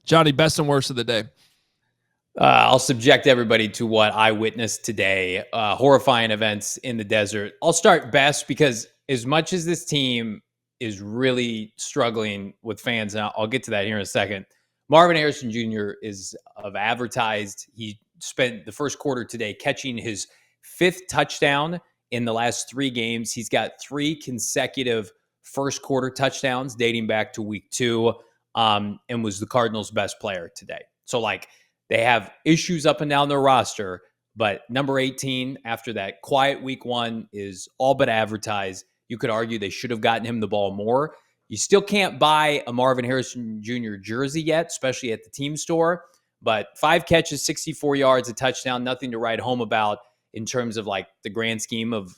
Johnny, best and worst of the day. I'll subject everybody to what I witnessed today. Horrifying events in the desert. I'll start best because as much as this team is really struggling with fans, and I'll get to that here in a second, Marvin Harrison Jr. is advertised. He spent the first quarter today catching his 5th touchdown in the last 3 games. He's got 3 consecutive first quarter touchdowns dating back to week 2, and was the Cardinals' best player today. So, they have issues up and down their roster, but number 18, after that quiet week 1, is all but advertised. You could argue they should have gotten him the ball more. You still can't buy a Marvin Harrison Jr. jersey yet, especially at the team store. But 5 catches, 64 yards, a touchdown, nothing to write home about in terms of the grand scheme of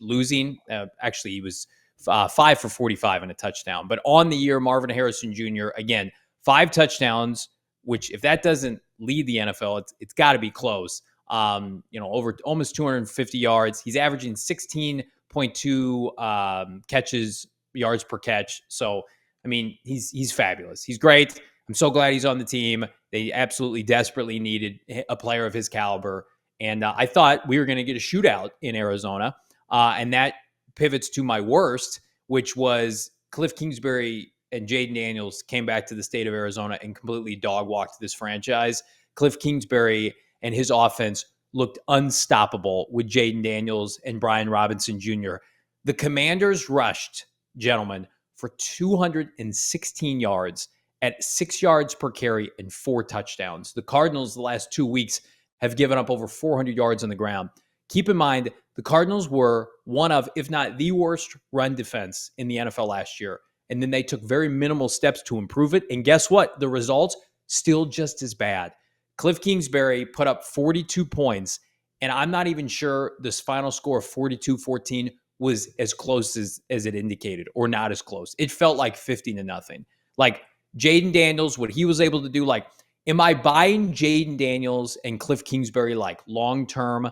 losing. Actually, he was 5 for 45 and a touchdown. But on the year, Marvin Harrison Jr., again, 5 touchdowns, which if that doesn't lead the NFL, it's got to be close. Over almost 250 yards. He's averaging 16.2 catches, yards per catch. So, I mean, he's fabulous. He's great. I'm so glad he's on the team. They absolutely desperately needed a player of his caliber. And I thought we were going to get a shootout in Arizona. And that pivots to my worst, which was Cliff Kingsbury and Jaden Daniels came back to the state of Arizona and completely dog-walked this franchise. Cliff Kingsbury and his offense looked unstoppable with Jaden Daniels and Brian Robinson Jr. The Commanders rushed, gentlemen, for 216 yards at 6 yards per carry and 4 touchdowns. The Cardinals the last 2 weeks have given up over 400 yards on the ground. Keep in mind, the Cardinals were one of, if not the worst run defense in the NFL last year. And then they took very minimal steps to improve it. And guess what? The results, still just as bad. Cliff Kingsbury put up 42 points, and I'm not even sure this final score of 42-14 was as close as it indicated, or not as close. It felt like 50-0. Jaden Daniels, what he was able to do, am I buying Jaden Daniels and Cliff Kingsbury long-term?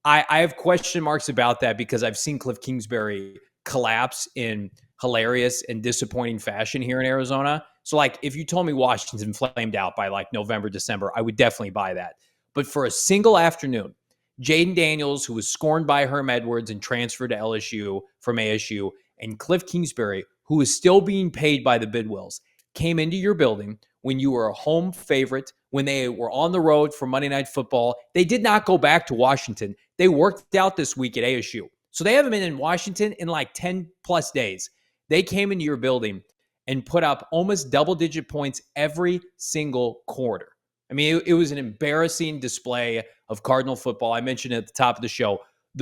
I have question marks about that because I've seen Cliff Kingsbury collapse in hilarious and disappointing fashion here in Arizona. So if you told me Washington flamed out by November, December, I would definitely buy that. But for a single afternoon, Jaden Daniels, who was scorned by Herm Edwards and transferred to LSU from ASU, and Cliff Kingsbury, who is still being paid by the Bidwills, came into your building when you were a home favorite, when they were on the road for Monday Night Football. They did not go back to Washington. They worked out this week at ASU. So they haven't been in Washington in 10 plus days. They came into your building and put up almost double-digit points every single quarter. I mean, it was an embarrassing display of Cardinal football. I mentioned at the top of the show,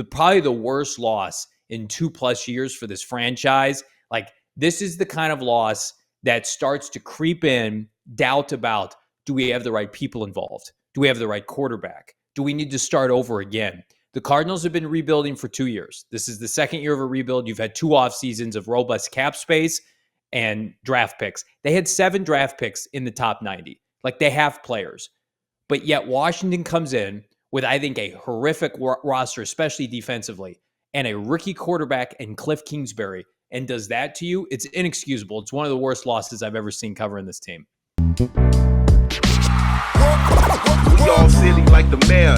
probably the worst loss in 2+ years for this franchise. This is the kind of loss that starts to creep in doubt about, do we have the right people involved? Do we have the right quarterback? Do we need to start over again? The Cardinals have been rebuilding for 2 years. This is the second year of a rebuild. You've had 2 off seasons of robust cap space and draft picks. They had 7 draft picks in the top 90. They have players. But yet Washington comes in with, I think, a horrific roster, especially defensively, and a rookie quarterback in Cliff Kingsbury, and does that to you. It's inexcusable. It's one of the worst losses I've ever seen covering this team. We all silly like the mayor.